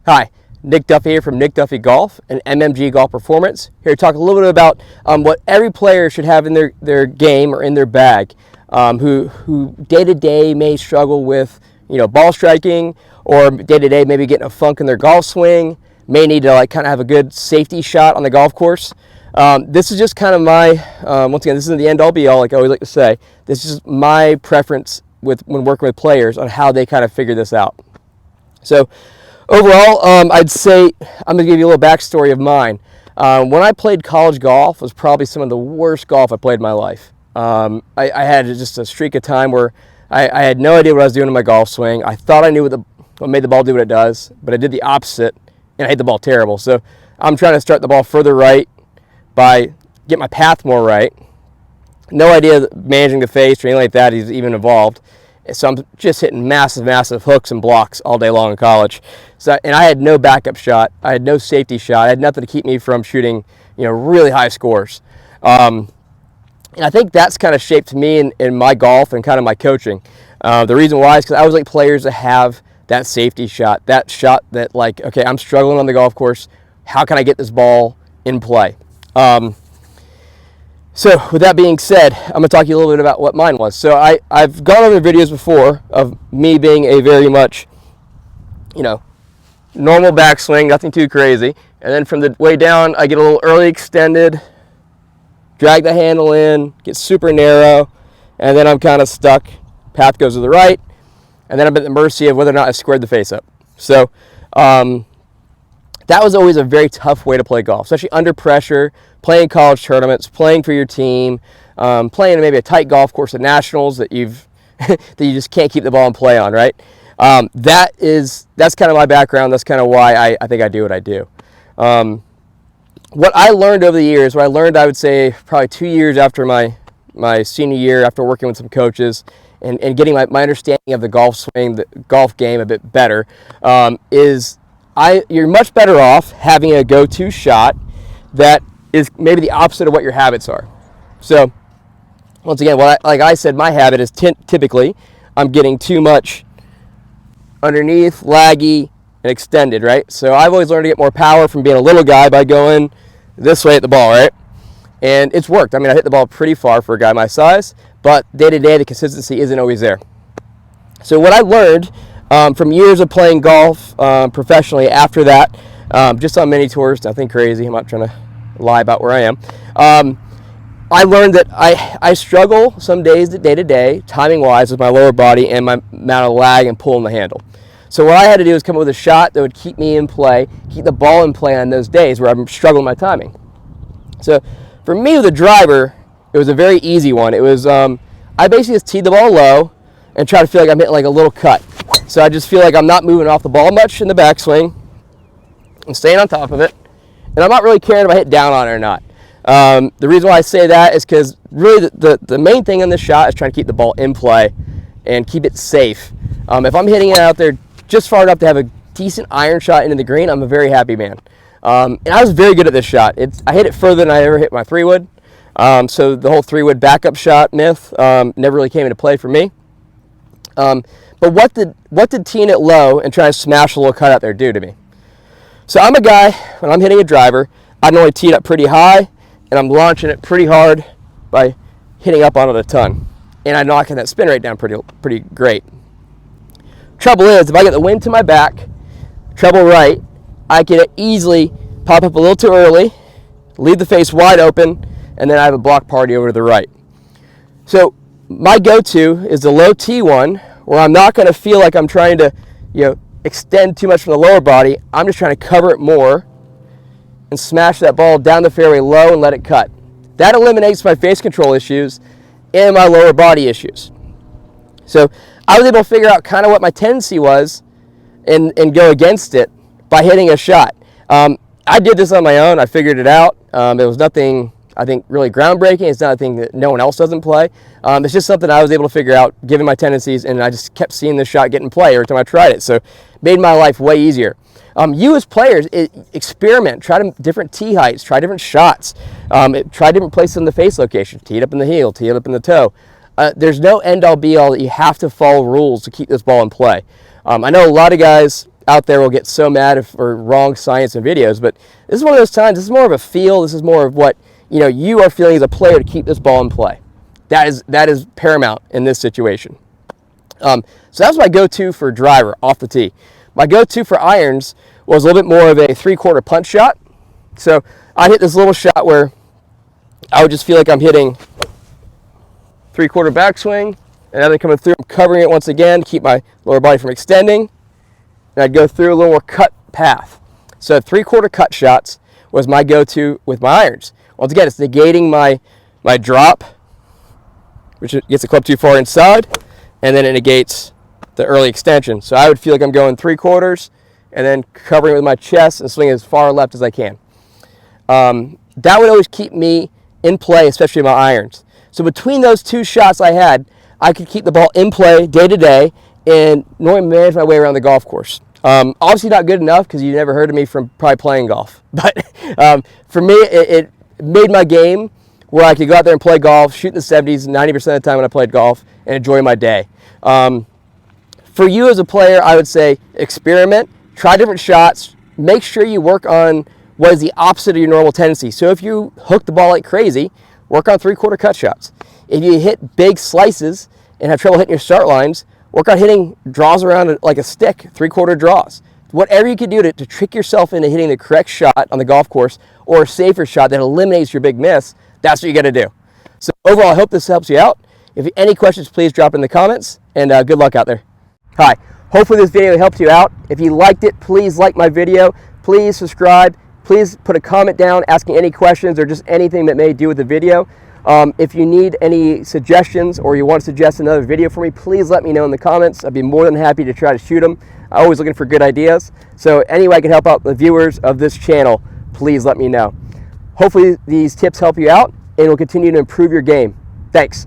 Hi, Nick Duffy here from Nick Duffy Golf and MMG Golf Performance. Here to talk a little bit about what every player should have in their game or in their bag, who day to day may struggle with ball striking, or day to day maybe getting a funk in their golf swing, may need to kind of have a good safety shot on the golf course. This is just kind of my once again, this isn't the end all be all like I always like to say. This is my preference when working with players on how they kind of figure this out. So overall, I'd say I'm going to give you a little backstory of mine. When I played college golf, it was probably some of the worst golf I played in my life. I had just a streak of time where I had no idea what I was doing in my golf swing. I thought I knew what made the ball do what it does, but I did the opposite, and I hit the ball terrible. So I'm trying to start the ball further right by getting my path more right. No idea managing the face or anything like that is even involved. So I'm just hitting massive hooks and blocks all day long in college. And I had no backup shot. I had no safety shot. I had nothing to keep me from shooting, really high scores. And I think that's kind of shaped me in my golf and kind of my coaching. The reason why is because I always like players to have that safety shot, that shot that okay, I'm struggling on the golf course. How can I get this ball in play? So with that being said, I'm going to talk to you a little bit about what mine was. So I've gone over videos before of me being a very much, normal backswing, nothing too crazy. And then from the way down, I get a little early extended, drag the handle in, get super narrow, and then I'm kind of stuck. Path goes to the right, and then I'm at the mercy of whether or not I squared the face up. So that was always a very tough way to play golf, especially under pressure, playing college tournaments, playing for your team, playing maybe a tight golf course at nationals that you just can't keep the ball in play on, right? That's kind of my background. That's kind of why I think I do what I do. What I learned over the years, I would say probably 2 years after my senior year, after working with some coaches and getting my understanding of the golf swing, the golf game a bit better, is you're much better off having a go-to shot that is maybe the opposite of what your habits are. So once again, like I said, my habit is typically I'm getting too much underneath, laggy, and extended, right? So I've always learned to get more power from being a little guy by going this way at the ball, right? And it's worked. I mean, I hit the ball pretty far for a guy my size, but day to day, the consistency isn't always there. So what I learned from years of playing golf professionally after that, just on mini tours, nothing crazy. I'm not trying to lie about where I am. I learned that I struggle some days day to day, timing wise, with my lower body and my amount of lag and pull in the handle. So what I had to do was come up with a shot that would keep me in play, keep the ball in play on those days where I'm struggling with my timing. So for me with the driver, it was a very easy one. It was I basically just teed the ball low and try to feel like I'm hitting like a little cut. So I just feel like I'm not moving off the ball much in the backswing. I'm staying on top of it, and I'm not really caring if I hit down on it or not. The reason why I say that is because really the main thing on this shot is trying to keep the ball in play and keep it safe. If I'm hitting it out there just far enough to have a decent iron shot into the green, I'm a very happy man. And I was very good at this shot. I hit it further than I ever hit my 3-wood. So the whole 3-wood backup shot myth never really came into play for me. But what did teeing it low and trying to smash a little cut out there do to me? So I'm a guy, when I'm hitting a driver, I normally tee it up pretty high, and I'm launching it pretty hard by hitting up on it a ton. And I'm knocking that spin rate down pretty great. Trouble is, if I get the wind to my back, treble right, I can easily pop up a little too early, leave the face wide open, and then I have a block party over to the right. So my go-to is the low tee one, where I'm not going to feel like I'm trying to, extend too much from the lower body. I'm just trying to cover it more and smash that ball down the fairway low and let it cut. That eliminates my face control issues and my lower body issues. So I was able to figure out kind of what my tendency was and go against it by hitting a shot. I did this on my own. I figured it out. It was nothing, I think, really groundbreaking. It's not a thing that no one else doesn't play. It's just something I was able to figure out given my tendencies, and I just kept seeing this shot get in play every time I tried it. So it made my life way easier. You as players, experiment, try different tee heights, try different shots, try different places in the face location, tee it up in the heel, tee it up in the toe. There's no end-all be-all that you have to follow rules to keep this ball in play. I know a lot of guys out there will get so mad for wrong science and videos, but this is one of those times. This is more of a feel. This is more of what you are feeling as a player to keep this ball in play. That is paramount in this situation. So that's my go-to for driver off the tee. My go-to for irons was a little bit more of a 3/4 punch shot. So I hit this little shot where I would just feel like I'm hitting 3/4 backswing, and then coming through, I'm covering it once again to keep my lower body from extending. And I'd go through a little more cut path. So 3/4 cut shots was my go-to with my irons. Once again, it's negating my drop, which gets the club too far inside, and then it negates the early extension. So I would feel like I'm going 3/4 and then covering with my chest and swinging as far left as I can. That would always keep me in play, especially my irons. So between those two shots I could keep the ball in play day to day and normally manage my way around the golf course. Obviously not good enough because you never heard of me from probably playing golf. But for me, it made my game where I could go out there and play golf, shoot in the 70s 90% of the time when I played golf, and enjoy my day. For you as a player, I would say experiment, try different shots, make sure you work on what is the opposite of your normal tendency. So if you hook the ball like crazy, work on 3/4 cut shots. If you hit big slices and have trouble hitting your start lines, work on hitting draws around like a stick, 3/4 draws. Whatever you can do to trick yourself into hitting the correct shot on the golf course or a safer shot that eliminates your big miss, that's what you got to do. So overall, I hope this helps you out. If you have any questions, please drop in the comments, and good luck out there. Hi, hopefully this video helped you out. If you liked it, please like my video. Please subscribe. Please put a comment down asking any questions or just anything that may do with the video. If you need any suggestions or you want to suggest another video for me, please let me know in the comments. I'd be more than happy to try to shoot them. I'm always looking for good ideas. So any way I can help out the viewers of this channel, please let me know. Hopefully these tips help you out and will continue to improve your game. Thanks.